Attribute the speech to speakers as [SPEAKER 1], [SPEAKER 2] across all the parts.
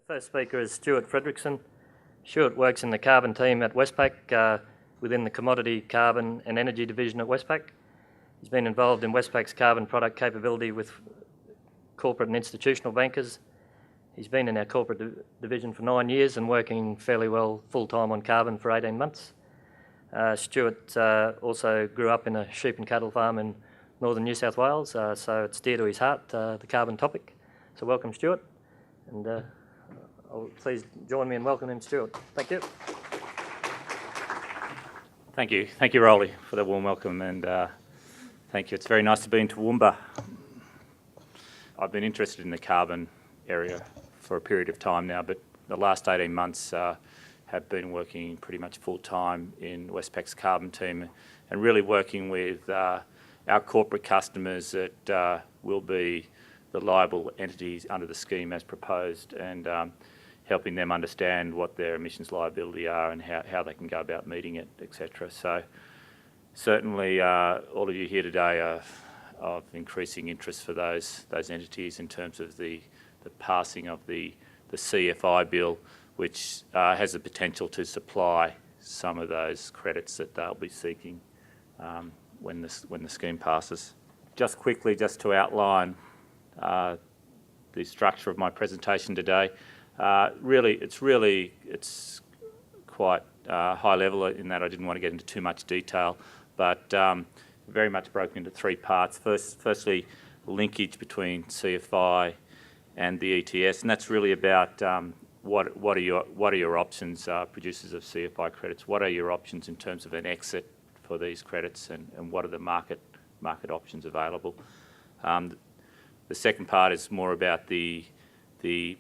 [SPEAKER 1] First speaker is Stuart Fredriksson. Stuart works in the carbon team at Westpac within the commodity, carbon and energy division at Westpac. He's been involved in Westpac's carbon product capability with corporate and institutional bankers. He's been in our corporate division for 9 years and working fairly well full-time on carbon for 18 months. Stuart also grew up in a sheep and cattle farm in northern New South Wales, so it's dear to his heart, the carbon topic. So welcome, Stuart, and please join me in welcoming Stuart. Thank you.
[SPEAKER 2] Thank you, Rolly, for the warm welcome, and thank you. It's very nice to be in Toowoomba. I've been interested in the carbon area for a period of time now, but the last 18 months have been working pretty much full-time in Westpac's carbon team and really working with our corporate customers that will be the liable entities under the scheme as proposed, and helping them understand what their emissions liability are and how they can go about meeting it, etc. So certainly all of you here today are of increasing interest for those entities in terms of the passing of the CFI bill, which has the potential to supply some of those credits that they'll be seeking when the scheme passes. Just quickly, just to outline the structure of my presentation today. It's quite high level in that I didn't want to get into too much detail, but very much broken into three parts. Firstly, linkage between CFI and the ETS, and that's really about what are your options, producers of CFI credits. What are your options in terms of an exit for these credits, and what are the market options available? The second part is more about the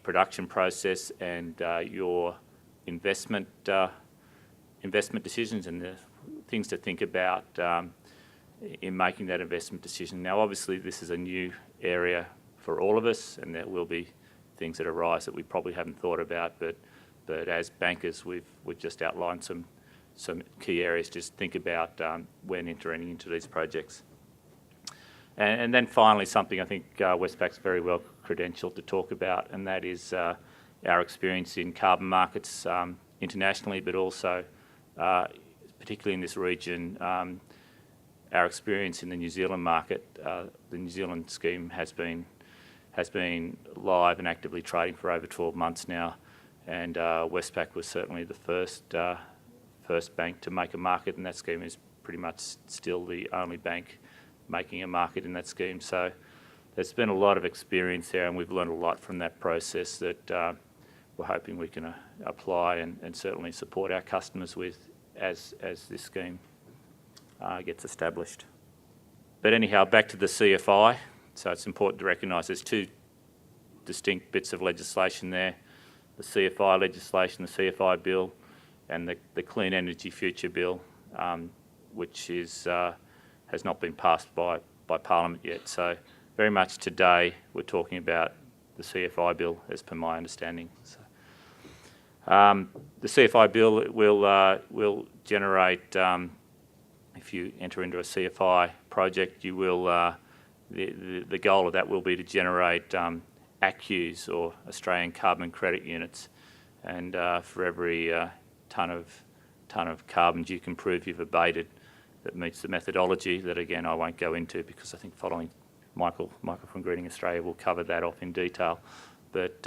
[SPEAKER 2] production process and your investment decisions and the things to think about in making that investment decision. Now, obviously, this is a new area for all of us, and there will be things that arise that we probably haven't thought about. But as bankers, we've just outlined some key areas to think about when entering into these projects. And then finally, something I think Westpac's very well credentialed to talk about, and that is our experience in carbon markets internationally, but also particularly in this region, our experience in the New Zealand market. The New Zealand scheme has been live and actively trading for over 12 months now, and Westpac was certainly the first bank to make a market, and that scheme is pretty much still the only bank making a market in that scheme. So there's been a lot of experience there, and we've learned a lot from that process that we're hoping we can apply and certainly support our customers with as this scheme gets established. But anyhow, back to the CFI. So it's important to recognise there's two distinct bits of legislation there: the CFI legislation, the CFI bill, and the Clean Energy Future bill, which has not been passed by Parliament yet. So very much today we're talking about the CFI bill, as per my understanding. So, the CFI bill will generate, if you enter into a CFI project, you will the goal of that will be to generate ACCUs, or Australian Carbon Credit Units, and for every tonne of carbon you can prove you've abated that meets the methodology that, again, I won't go into because I think following Michael from Greening Australia will cover that off in detail. But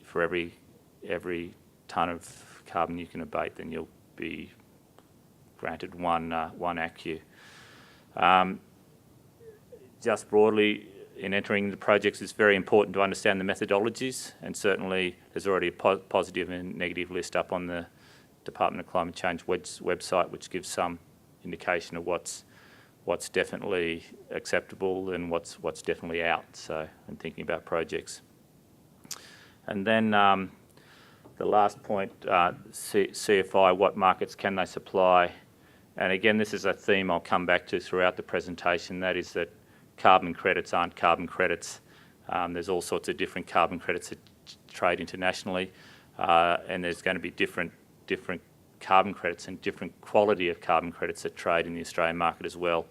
[SPEAKER 2] for every tonne of carbon you can abate, then you'll be granted one ACCU. Just broadly, in entering the projects, it's very important to understand the methodologies, and certainly there's already a positive and negative list up on the Department of Climate Change website, which gives some indication of what's definitely acceptable and what's definitely out. So, in thinking about projects, and then the last point, CFI, what markets can they supply? And again, this is a theme I'll come back to throughout the presentation. That is that carbon credits aren't carbon credits. There's all sorts of different carbon credits that trade internationally, and there's going to be different carbon credits and different quality of carbon credits that trade in the Australian market as well.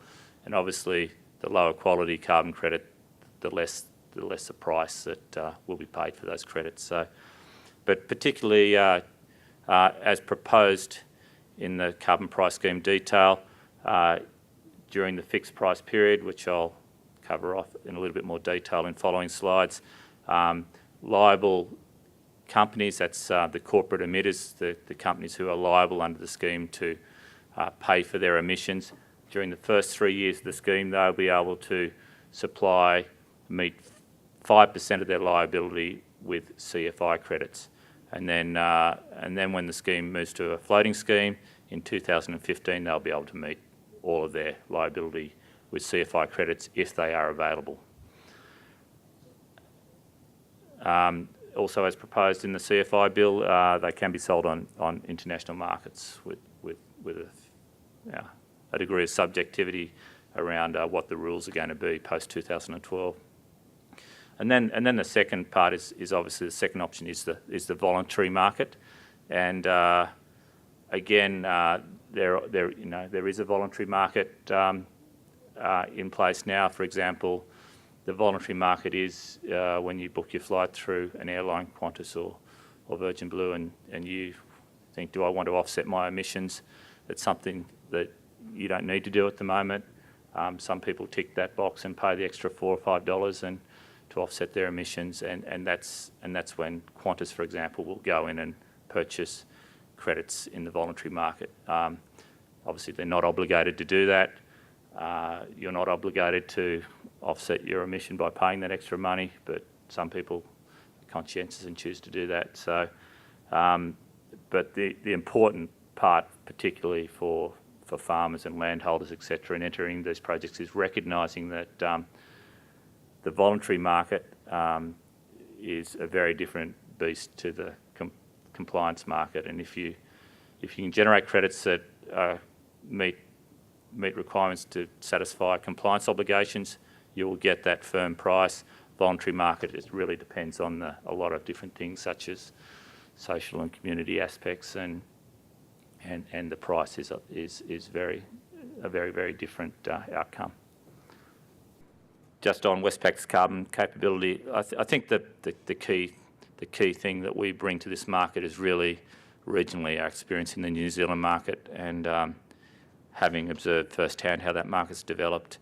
[SPEAKER 2] And obviously, the lower quality carbon credit, the less the less the price that will be paid for those credits. So, but particularly as proposed in the carbon price scheme detail, during the fixed price period, which I'll cover off in a little bit more detail in following slides, liable companies, that's the corporate emitters, the companies who are liable under the scheme to pay for their emissions. During the first 3 years of the scheme, they'll be able to meet 5% of their liability with CFI credits. And then when the scheme moves to a floating scheme, in 2015, they'll be able to meet all of their liability with CFI credits if they are available. Also, as proposed in the CFI bill, they can be sold on international markets with a degree of subjectivity around what the rules are going to be post 2012. And then the second part is obviously the second option is the voluntary market, and again there is a voluntary market in place now. For example, the voluntary market is when you book your flight through an airline, Qantas or Virgin Blue, and you think, do I want to offset my emissions? It's something that you don't need to do at the moment. Some people tick that box and pay the extra $4 or $5 and to offset their emissions, and that's when Qantas, for example, will go in and purchase credits in the voluntary market. Obviously, they're not obligated to do that. You're not obligated to offset your emission by paying that extra money, but some people are conscientious and choose to do that. So, but the important part, particularly for farmers and landholders, etc., in entering these projects, is recognising that the voluntary market is a very different beast to the compliance market, and if you can generate credits that meet requirements to satisfy compliance obligations, you will get that firm price. Voluntary market, it really depends on a lot of different things, such as social and community aspects, and the price is a very different outcome. Just on Westpac's carbon capability, I think that the key thing that we bring to this market is really regionally our experience in the New Zealand market, and having observed firsthand how that market's developed,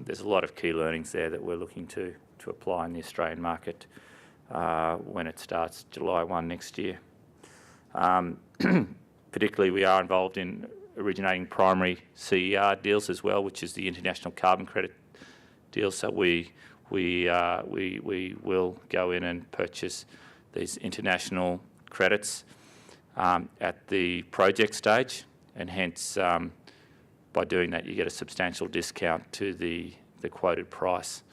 [SPEAKER 2] there's a lot of key learnings there that we're looking to apply in the Australian market when it starts July 1 next year. Particularly, we are involved in originating primary CER deals as well, which is the international carbon credit deal. So we will go in and purchase these international credits at the project stage, and hence by doing that you get a substantial discount to the quoted price,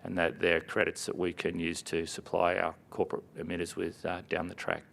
[SPEAKER 2] and that they're credits that we can use to supply our corporate emitters with down the track.